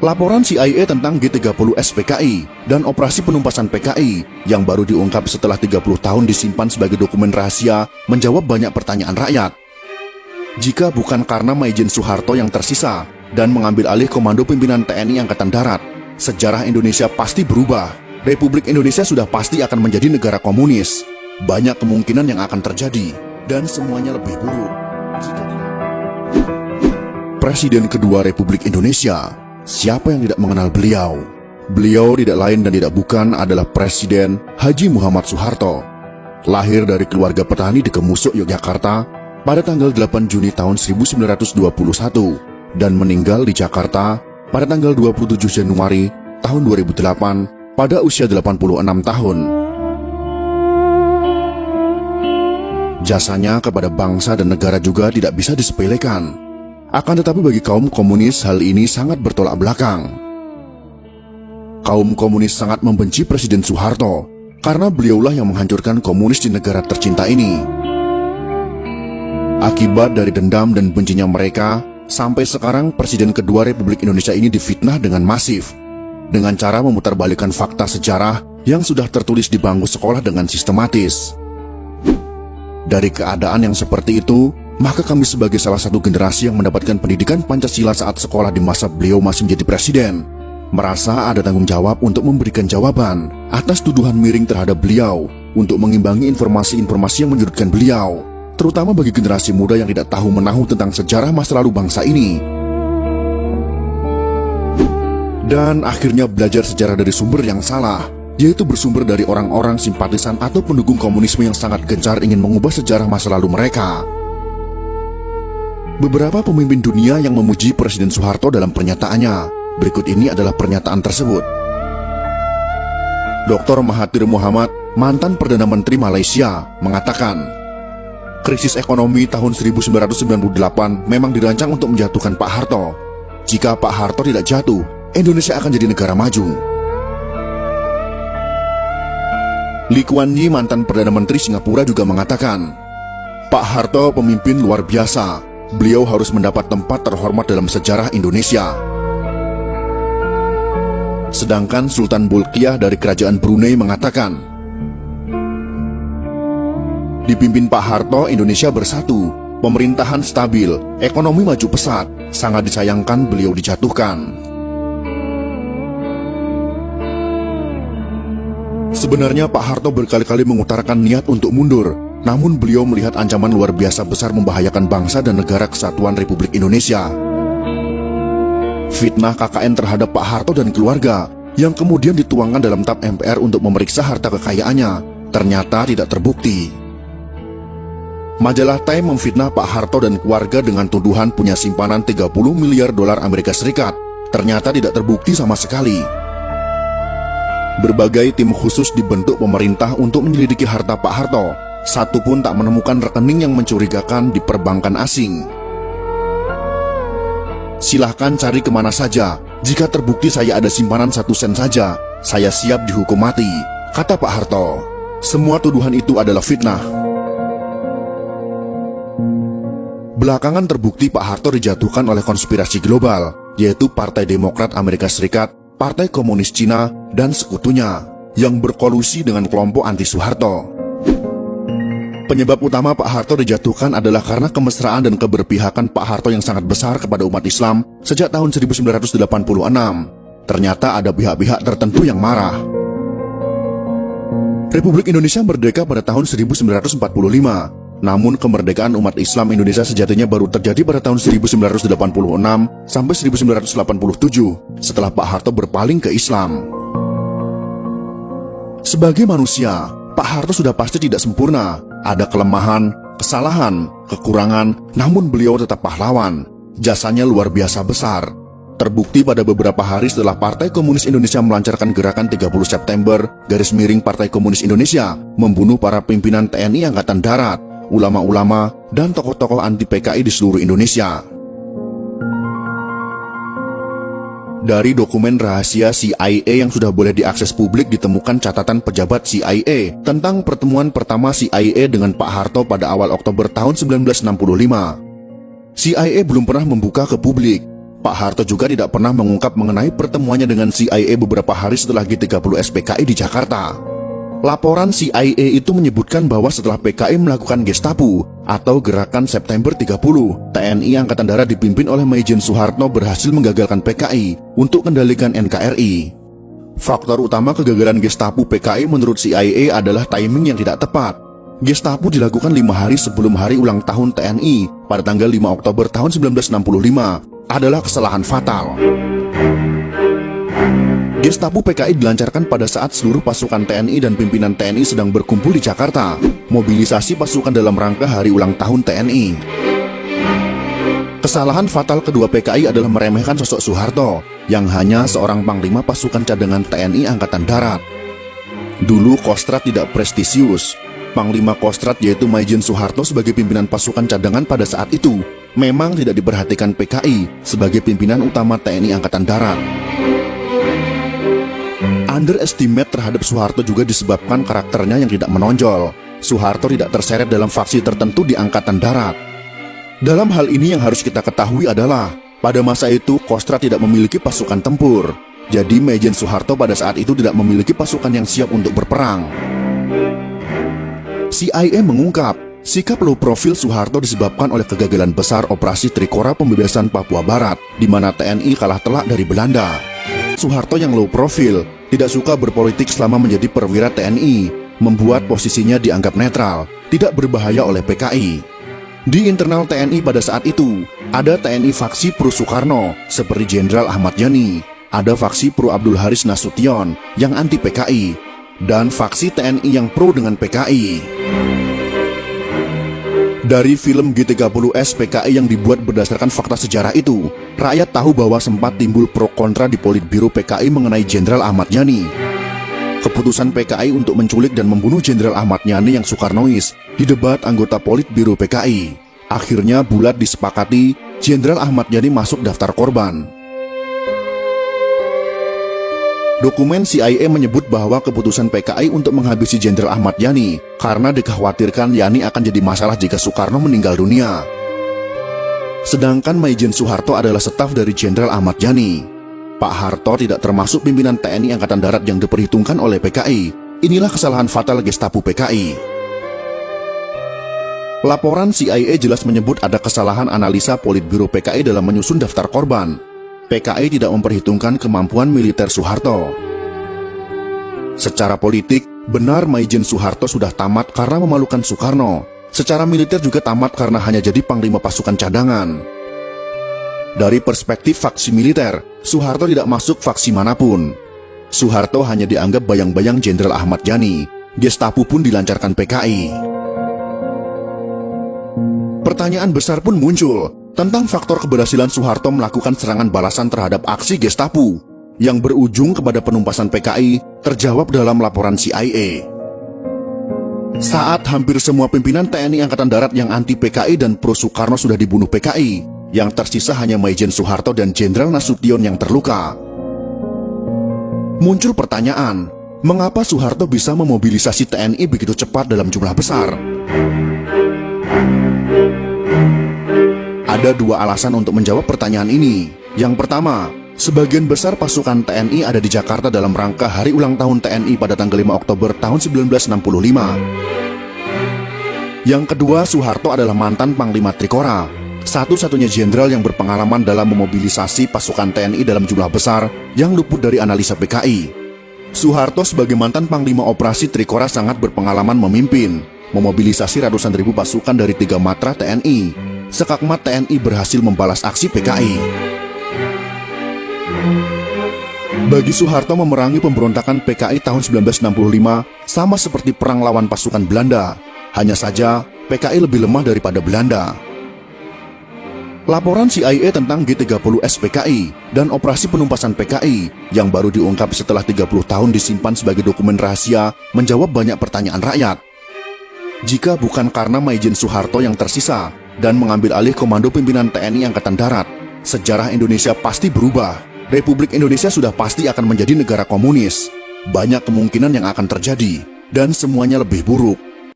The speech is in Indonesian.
Laporan CIA tentang G30 SPKI dan operasi penumpasan PKI yang baru diungkap setelah 30 tahun disimpan sebagai dokumen rahasia menjawab banyak pertanyaan rakyat. Jika bukan karena Maijen Soeharto yang tersisa dan mengambil alih komando pimpinan TNI Angkatan Darat, sejarah Indonesia pasti berubah. Republik Indonesia sudah pasti akan menjadi negara komunis. Banyak kemungkinan yang akan terjadi dan semuanya lebih buruk. Presiden kedua Republik Indonesia. Siapa yang tidak mengenal beliau? Beliau tidak lain dan tidak bukan adalah Presiden Haji Muhammad Soeharto. Lahir dari keluarga petani di Kemusuk, Yogyakarta pada tanggal 8 Juni tahun 1921 dan meninggal di Jakarta pada tanggal 27 Januari tahun 2008 pada usia 86 tahun. Jasanya kepada bangsa dan negara juga tidak bisa disepelekan. Akan tetapi bagi kaum komunis hal ini sangat bertolak belakang. Kaum komunis sangat membenci Presiden Soeharto karena beliaulah yang menghancurkan komunis di negara tercinta ini. Akibat dari dendam dan bencinya mereka, sampai sekarang Presiden kedua Republik Indonesia ini difitnah dengan masif, dengan cara memutarbalikkan fakta sejarah yang sudah tertulis di bangku sekolah dengan sistematis. Dari keadaan yang seperti itu, maka kami sebagai salah satu generasi yang mendapatkan pendidikan Pancasila saat sekolah di masa beliau masih menjadi presiden, merasa ada tanggung jawab untuk memberikan jawaban atas tuduhan miring terhadap beliau, untuk mengimbangi informasi-informasi yang menyudutkan beliau, terutama bagi generasi muda yang tidak tahu menahu tentang sejarah masa lalu bangsa ini. Dan akhirnya belajar sejarah dari sumber yang salah, yaitu bersumber dari orang-orang simpatisan atau pendukung komunisme yang sangat gencar ingin mengubah sejarah masa lalu mereka. Beberapa pemimpin dunia yang memuji Presiden Soeharto dalam pernyataannya. Berikut ini adalah pernyataan tersebut. Dr. Mahathir Mohamad, mantan Perdana Menteri Malaysia, mengatakan, krisis ekonomi tahun 1998 memang dirancang untuk menjatuhkan Pak Harto. Jika Pak Harto tidak jatuh, Indonesia akan jadi negara maju. Lee Kuan Yew, mantan Perdana Menteri Singapura, juga mengatakan, Pak Harto pemimpin luar biasa. Beliau harus mendapat tempat terhormat dalam sejarah Indonesia. Sedangkan Sultan Bolkiah dari Kerajaan Brunei mengatakan, dipimpin Pak Harto, Indonesia bersatu, pemerintahan stabil, ekonomi maju pesat, sangat disayangkan beliau dijatuhkan. Sebenarnya Pak Harto berkali-kali mengutarakan niat untuk mundur, namun beliau melihat ancaman luar biasa besar membahayakan bangsa dan negara kesatuan Republik Indonesia. Fitnah KKN terhadap Pak Harto dan keluarga yang kemudian dituangkan dalam TAP MPR untuk memeriksa harta kekayaannya ternyata tidak terbukti. Majalah Time memfitnah Pak Harto dan keluarga dengan tuduhan punya simpanan 30 miliar dolar Amerika Serikat. Ternyata tidak terbukti sama sekali. Berbagai tim khusus dibentuk pemerintah untuk menyelidiki harta Pak Harto. Satu pun tak menemukan rekening yang mencurigakan di perbankan asing. Silahkan cari kemana saja. Jika terbukti saya ada simpanan 1 sen saja, saya siap dihukum mati, kata Pak Harto. Semua tuduhan itu adalah fitnah. Belakangan terbukti Pak Harto dijatuhkan oleh konspirasi global, yaitu Partai Demokrat Amerika Serikat, Partai Komunis Cina, dan sekutunya, yang berkolusi dengan kelompok anti-Soeharto. Penyebab utama Pak Harto dijatuhkan adalah karena kemesraan dan keberpihakan Pak Harto yang sangat besar kepada umat Islam sejak tahun 1986. Ternyata ada pihak-pihak tertentu yang marah. Republik Indonesia merdeka pada tahun 1945. Namun kemerdekaan umat Islam Indonesia sejatinya baru terjadi pada tahun 1986 sampai 1987 setelah Pak Harto berpaling ke Islam. Sebagai manusia, Pak Harto sudah pasti tidak sempurna. Ada kelemahan, kesalahan, kekurangan, namun beliau tetap pahlawan. Jasanya luar biasa besar. Terbukti pada beberapa hari setelah Partai Komunis Indonesia melancarkan gerakan 30 September, Partai Komunis Indonesia, membunuh para pimpinan TNI Angkatan Darat, ulama-ulama, dan tokoh-tokoh anti PKI di seluruh Indonesia. Dari dokumen rahasia CIA yang sudah boleh diakses publik ditemukan catatan pejabat CIA tentang pertemuan pertama CIA dengan Pak Harto pada awal Oktober tahun 1965. CIA belum pernah membuka ke publik. Pak Harto juga tidak pernah mengungkap mengenai pertemuannya dengan CIA beberapa hari setelah G30 SPKI di Jakarta. Laporan CIA itu menyebutkan bahwa setelah PKI melakukan Gestapo atau Gerakan September 30, TNI Angkatan Darat dipimpin oleh Maijen Soeharto berhasil menggagalkan PKI untuk kendalikan NKRI. Faktor utama kegagalan Gestapo PKI menurut CIA adalah timing yang tidak tepat. Gestapo dilakukan 5 hari sebelum hari ulang tahun TNI pada tanggal 5 Oktober tahun 1965 adalah kesalahan fatal. Gestapo PKI dilancarkan pada saat seluruh pasukan TNI dan pimpinan TNI sedang berkumpul di Jakarta, mobilisasi pasukan dalam rangka hari ulang tahun TNI. Kesalahan fatal kedua PKI adalah meremehkan sosok Soeharto, yang hanya seorang panglima pasukan cadangan TNI Angkatan Darat. Dulu Kostrad tidak prestisius. Panglima Kostrad yaitu Maijen Soeharto sebagai pimpinan pasukan cadangan pada saat itu memang tidak diperhatikan PKI sebagai pimpinan utama TNI Angkatan Darat. Underestimate terhadap Soeharto juga disebabkan karakternya yang tidak menonjol. Soeharto tidak terseret dalam faksi tertentu di Angkatan Darat. Dalam hal ini yang harus kita ketahui adalah, pada masa itu Kostrad tidak memiliki pasukan tempur. Jadi Maijen Soeharto pada saat itu tidak memiliki pasukan yang siap untuk berperang. CIA mengungkap, sikap low profil Soeharto disebabkan oleh kegagalan besar operasi Trikora pembebasan Papua Barat, di mana TNI kalah telak dari Belanda. Soeharto yang low profil, tidak suka berpolitik selama menjadi perwira TNI, membuat posisinya dianggap netral, tidak berbahaya oleh PKI. Di internal TNI pada saat itu, ada TNI faksi pro Soekarno, seperti Jenderal Ahmad Yani, ada faksi pro Abdul Haris Nasution, yang anti PKI, dan faksi TNI yang pro dengan PKI. Dari film G30S PKI yang dibuat berdasarkan fakta sejarah itu, rakyat tahu bahwa sempat timbul pro kontra di Politbiro PKI mengenai Jenderal Ahmad Yani. Keputusan PKI untuk menculik dan membunuh Jenderal Ahmad Yani yang Soekarnois didebat anggota Politbiro PKI. Akhirnya bulat disepakati Jenderal Ahmad Yani masuk daftar korban. Dokumen CIA menyebut bahwa keputusan PKI untuk menghabisi Jenderal Ahmad Yani karena dikhawatirkan Yani akan jadi masalah jika Soekarno meninggal dunia. Sedangkan Maijen Soeharto adalah staf dari Jenderal Ahmad Yani. Pak Harto tidak termasuk pimpinan TNI Angkatan Darat yang diperhitungkan oleh PKI. Inilah kesalahan fatal Gestapo PKI. Laporan CIA jelas menyebut ada kesalahan analisa Politbiro PKI dalam menyusun daftar korban. PKI tidak memperhitungkan kemampuan militer Soeharto. Secara politik, benar Maijen Soeharto sudah tamat karena memalukan Soekarno. Secara militer juga tamat karena hanya jadi panglima pasukan cadangan. Dari perspektif faksi militer, Soeharto tidak masuk faksi manapun. Soeharto hanya dianggap bayang-bayang Jenderal Ahmad Yani. Gestapo pun dilancarkan PKI. Pertanyaan besar pun muncul tentang faktor keberhasilan Soeharto melakukan serangan balasan terhadap aksi Gestapo yang berujung kepada penumpasan PKI terjawab dalam laporan CIA. Saat hampir semua pimpinan TNI Angkatan Darat yang anti PKI dan pro Soekarno sudah dibunuh PKI, yang tersisa hanya Maijen Soeharto dan Jenderal Nasution yang terluka. Muncul pertanyaan, mengapa Soeharto bisa memobilisasi TNI begitu cepat dalam jumlah besar? Ada dua alasan untuk menjawab pertanyaan ini. Yang pertama, sebagian besar pasukan TNI ada di Jakarta dalam rangka hari ulang tahun TNI pada tanggal 5 Oktober tahun 1965. Yang kedua, Soeharto adalah mantan Panglima Trikora, satu-satunya jenderal yang berpengalaman dalam memobilisasi pasukan TNI dalam jumlah besar yang luput dari analisa PKI. Soeharto sebagai mantan Panglima Operasi Trikora sangat berpengalaman memimpin, memobilisasi ratusan ribu pasukan dari 3 matra TNI. Sekakmat TNI berhasil membalas aksi PKI. Bagi Soeharto memerangi pemberontakan PKI tahun 1965 sama seperti perang lawan pasukan Belanda. Hanya saja PKI lebih lemah daripada Belanda. Laporan CIA tentang G30S PKI dan operasi penumpasan PKI yang baru diungkap setelah 30 tahun disimpan sebagai dokumen rahasia menjawab banyak pertanyaan rakyat. Jika bukan karena Maijen Soeharto yang tersisa dan mengambil alih komando pimpinan TNI Angkatan Darat, sejarah Indonesia pasti berubah. Republik Indonesia sudah pasti akan menjadi negara komunis. Banyak kemungkinan yang akan terjadi, dan semuanya lebih buruk.